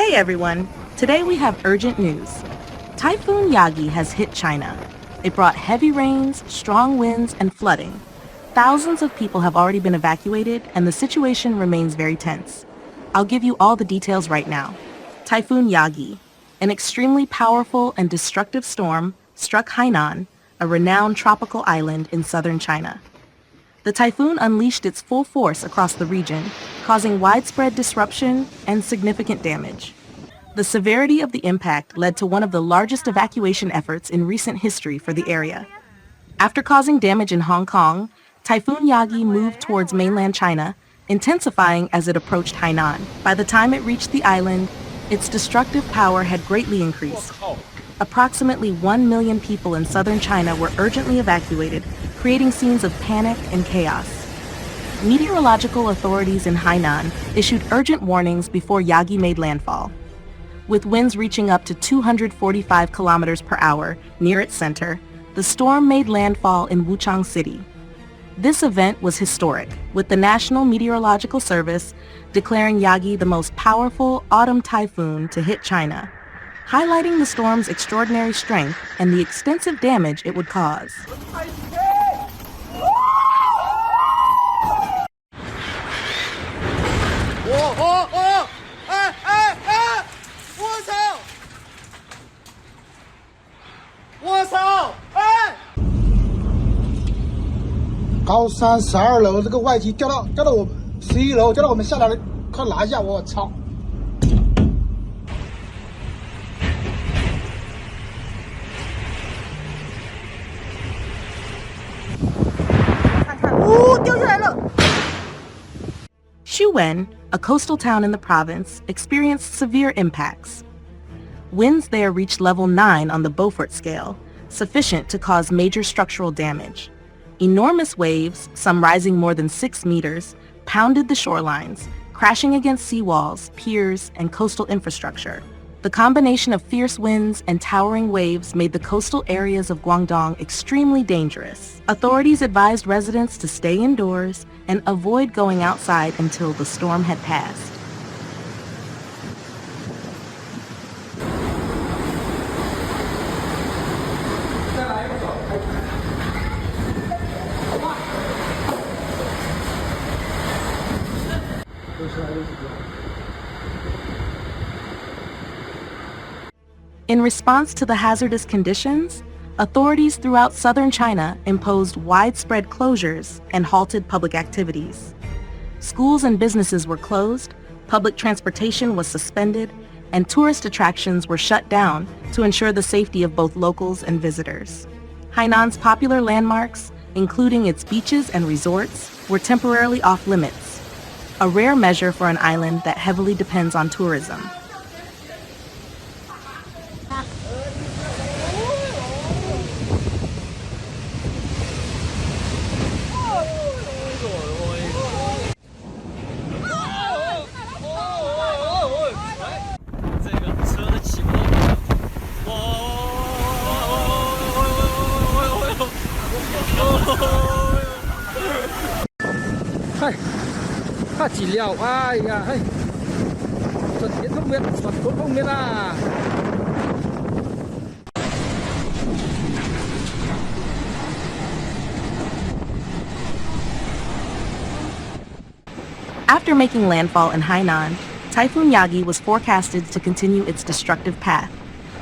Hey everyone! Today we have urgent news. Typhoon Yagi has hit China. It brought heavy rains, strong winds, and flooding. Thousands of people have already been evacuated, and the situation remains very tense. I'll give you all the details right now. Typhoon Yagi, an extremely powerful and destructive storm, struck Hainan, a renowned tropical island in southern China. The typhoon unleashed its full force across the region, causing widespread disruption and significant damage. The severity of the impact led to one of the largest evacuation efforts in recent history for the area. After causing damage in Hong Kong, Typhoon Yagi moved towards mainland China, intensifying as it approached Hainan. By the time it reached the island, its destructive power had greatly increased. Approximately 1 million people in southern China were urgently evacuated, creating scenes of panic and chaos. Meteorological authorities in Hainan issued urgent warnings before Yagi made landfall. With winds reaching up to 245 kilometers per hour near its center, the storm made landfall in Wuchang City. This event was historic, with the National Meteorological Service declaring Yagi the most powerful autumn typhoon to hit China, highlighting the storm's extraordinary strength and the extensive damage it would cause.高三12楼这个外机掉到我11楼，掉到我们下来了，快拿一下！我操！掉下来了！ Xuwen, a coastal town in the province, experienced severe impacts. Winds there reached level 9 on the Beaufort scale, sufficient to cause major structural damage. Enormous waves, some rising more than 6 meters, pounded the shorelines, crashing against seawalls, piers, and coastal infrastructure. The combination of fierce winds and towering waves made the coastal areas of Guangdong extremely dangerous. Authorities advised residents to stay indoors and avoid going outside until the storm had passed. In response to the hazardous conditions, authorities throughout southern China imposed widespread closures and halted public activities. Schools and businesses were closed, public transportation was suspended, and tourist attractions were shut down to ensure the safety of both locals and visitors. Hainan's popular landmarks, including its beaches and resorts, were temporarily off limits, a rare measure for an island that heavily depends on tourism. After making landfall in Hainan, Typhoon Yagi was forecasted to continue its destructive path,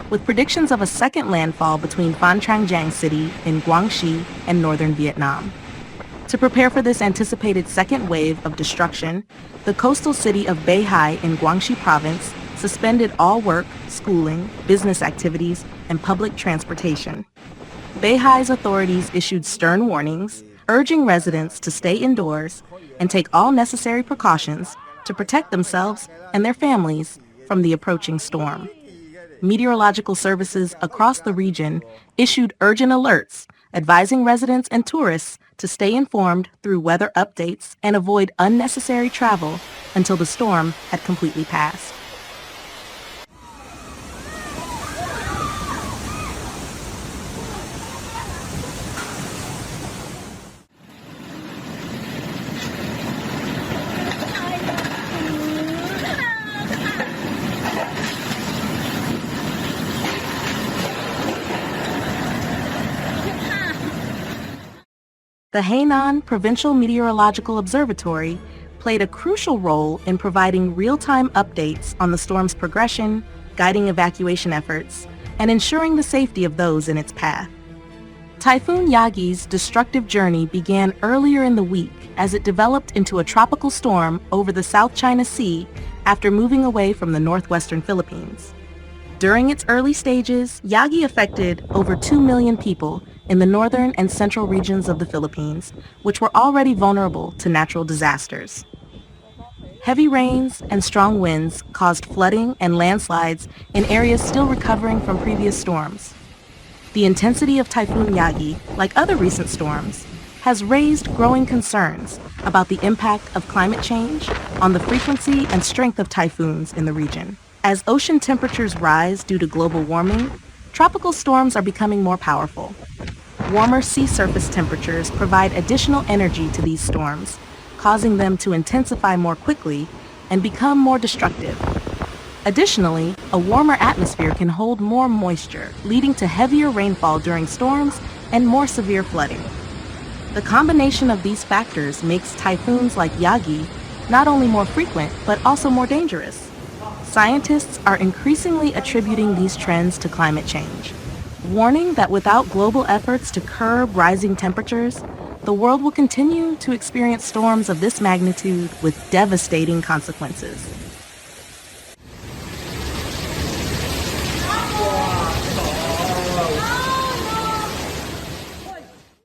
with predictions of a second landfall between Phan Trang Giang City in Guangxi and northern Vietnam. To prepare for this anticipated second wave of destruction, the coastal city of Beihai in Guangxi province suspended all work, schooling, business activities, and public transportation. Beihai's authorities issued stern warnings, urging residents to stay indoors and take all necessary precautions to protect themselves and their families from the approaching storm. Meteorological services across the region issued urgent alerts advising residents and tourists to stay informed through weather updates and avoid unnecessary travel until the storm had completely passed. The Hainan Provincial Meteorological Observatory played a crucial role in providing real-time updates on the storm's progression, guiding evacuation efforts, and ensuring the safety of those in its path. Typhoon Yagi's destructive journey began earlier in the week as it developed into a tropical storm over the South China Sea after moving away from the northwestern Philippines. During its early stages, Yagi affected over 2 million people in the northern and central regions of the Philippines, which were already vulnerable to natural disasters. Heavy rains and strong winds caused flooding and landslides in areas still recovering from previous storms. The intensity of Typhoon Yagi, like other recent storms, has raised growing concerns about the impact of climate change on the frequency and strength of typhoons in the region. As ocean temperatures rise due to global warming, tropical storms are becoming more powerful. Warmer sea surface temperatures provide additional energy to these storms, causing them to intensify more quickly and become more destructive. Additionally, a warmer atmosphere can hold more moisture, leading to heavier rainfall during storms and more severe flooding. The combination of these factors makes typhoons like Yagi not only more frequent, but also more dangerous. Scientists are increasingly attributing these trends to climate change, warning that without global efforts to curb rising temperatures, the world will continue to experience storms of this magnitude with devastating consequences.